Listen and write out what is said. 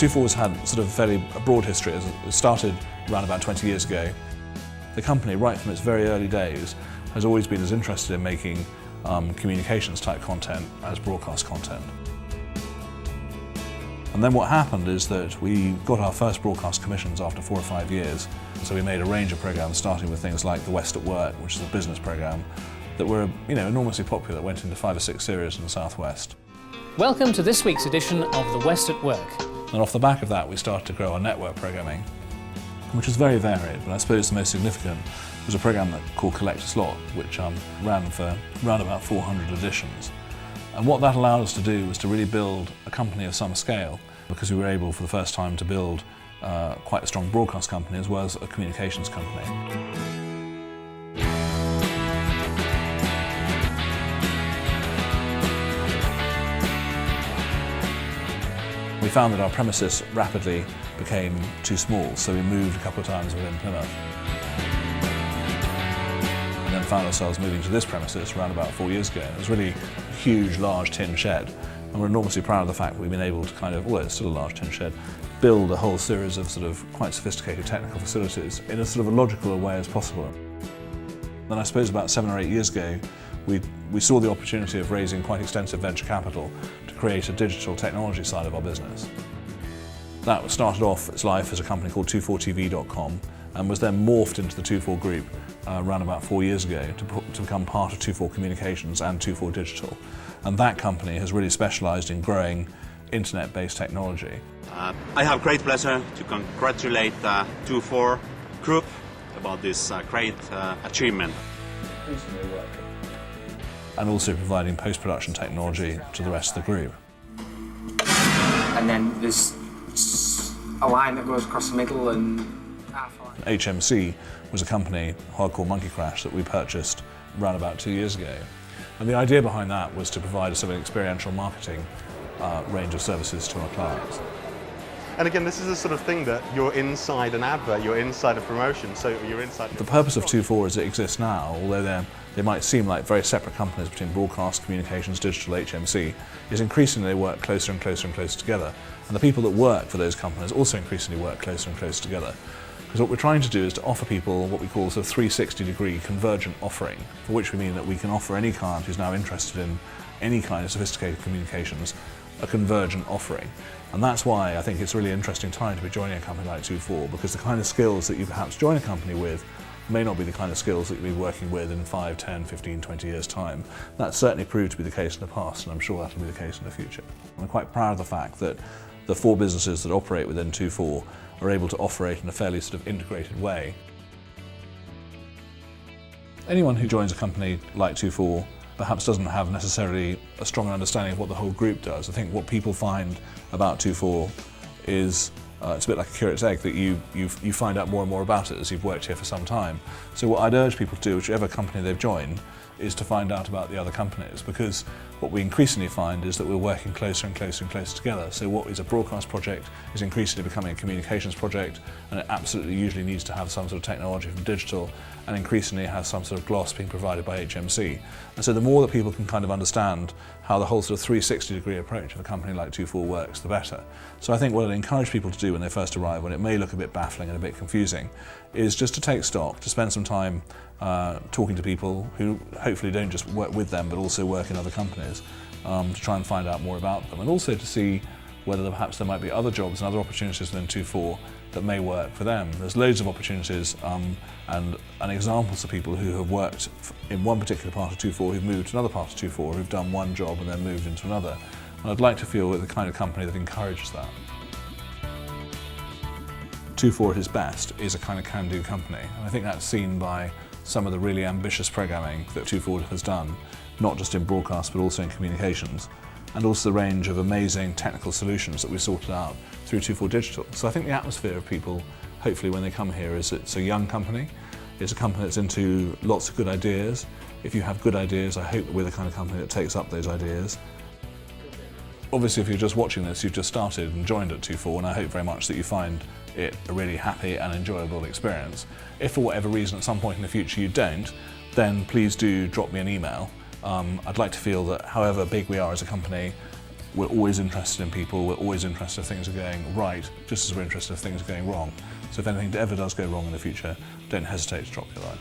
Twofour's had sort of a fairly broad history. It started around about 20 years ago. The company, right from its very early days, has always been as interested in making communications type content as broadcast content. And then what happened is that we got our first broadcast commissions after 4 or 5 years. So we made a range of programs, starting with things like The West at Work, which is a business program that were enormously popular, that went into 5 or 6 series in the Southwest. Welcome to this week's edition of The West at Work. And off the back of that, we started to grow our network programming, which was very varied, but I suppose the most significant was a program called Collect a Slot, which ran for around about 400 editions. And what that allowed us to do was to really build a company of some scale, because we were able for the first time to build quite a strong broadcast company as well as a communications company. We found that our premises rapidly became too small, so we moved a couple of times within Plymouth. And then found ourselves moving to this premises around about 4 years ago. It was really a huge, large tin shed, and we're enormously proud of the fact that we've been able to although it's still a large tin shed, build a whole series of sort of quite sophisticated technical facilities in as sort of a logical way as possible. Then I suppose about 7 or 8 years ago, we saw the opportunity of raising quite extensive venture capital to create a digital technology side of our business. That started off its life as a company called TwofourTV.com and was then morphed into the Twofour Group around about 4 years ago to become part of Twofour Communications and Twofour Digital. And that company has really specialised in growing internet-based technology. I have great pleasure to congratulate the Twofour Group about this great achievement. And also providing post-production technology to the rest of the group. And then there's a line that goes across the middle and half a line. HMC was a company, Hardcore Monkey Crash, that we purchased around about 2 years ago. And the idea behind that was to provide a sort of experiential marketing range of services to our clients. And again, this is the sort of thing that you're inside an advert, you're inside a promotion, so you're inside... The purpose of Twofour as it exists now, although they might seem like very separate companies between broadcast, communications, digital, HMC, is increasingly they work closer and closer and closer together. And the people that work for those companies also increasingly work closer and closer together. Because what we're trying to do is to offer people what we call a 360-degree convergent offering, for which we mean that we can offer any client who's now interested in any kind of sophisticated communications a convergent offering. And that's why I think it's a really interesting time to be joining a company like Twofour, because the kind of skills that you perhaps join a company with may not be the kind of skills that you'll be working with in 5, 10, 15, 20 years' time. That's certainly proved to be the case in the past, and I'm sure that'll be the case in the future. I'm quite proud of the fact that the 4 businesses that operate within Twofour are able to operate in a fairly sort of integrated way. Anyone who joins a company like Twofour perhaps doesn't have necessarily a strong understanding of what the whole group does. I think what people find about Twofour is it's a bit like a curate's egg, that you find out more and more about it as you've worked here for some time. So what I'd urge people to do, whichever company they've joined, is to find out about the other companies, because what we increasingly find is that we're working closer and closer and closer together. So what is a broadcast project is increasingly becoming a communications project, and it absolutely usually needs to have some sort of technology from digital, and increasingly has some sort of gloss being provided by HMC. And so the more that people can kind of understand how the whole sort of 360-degree approach of a company like Twofour works, the better. So I think what I'd encourage people to do when they first arrive, when it may look a bit baffling and a bit confusing, is just to take stock, to spend some time talking to people who hopefully don't just work with them but also work in other companies, to try and find out more about them, and also to see whether perhaps there might be other jobs and other opportunities within Twofour that may work for them. There's loads of opportunities and examples of people who have worked in one particular part of Twofour, who've moved to another part of Twofour, who've done one job and then moved into another. And I'd like to feel we're the kind of company that encourages that. Twofour at its best is a kind of can-do company, and I think that's seen by some of the really ambitious programming that Twofour has done, not just in broadcast but also in communications, and also the range of amazing technical solutions that we sorted out through Twofour Digital. So I think the atmosphere of people, hopefully when they come here, is it's a young company, it's a company that's into lots of good ideas. If you have good ideas, I hope that we're the kind of company that takes up those ideas. Obviously if you're just watching this, you've just started and joined at Twofour, and I hope very much that you find it a really happy and enjoyable experience. If for whatever reason at some point in the future you don't, then please do drop me an email. I'd like to feel that however big we are as a company, we're always interested in people, we're always interested if things are going right, just as we're interested if things are going wrong. So if anything ever does go wrong in the future, don't hesitate to drop your line.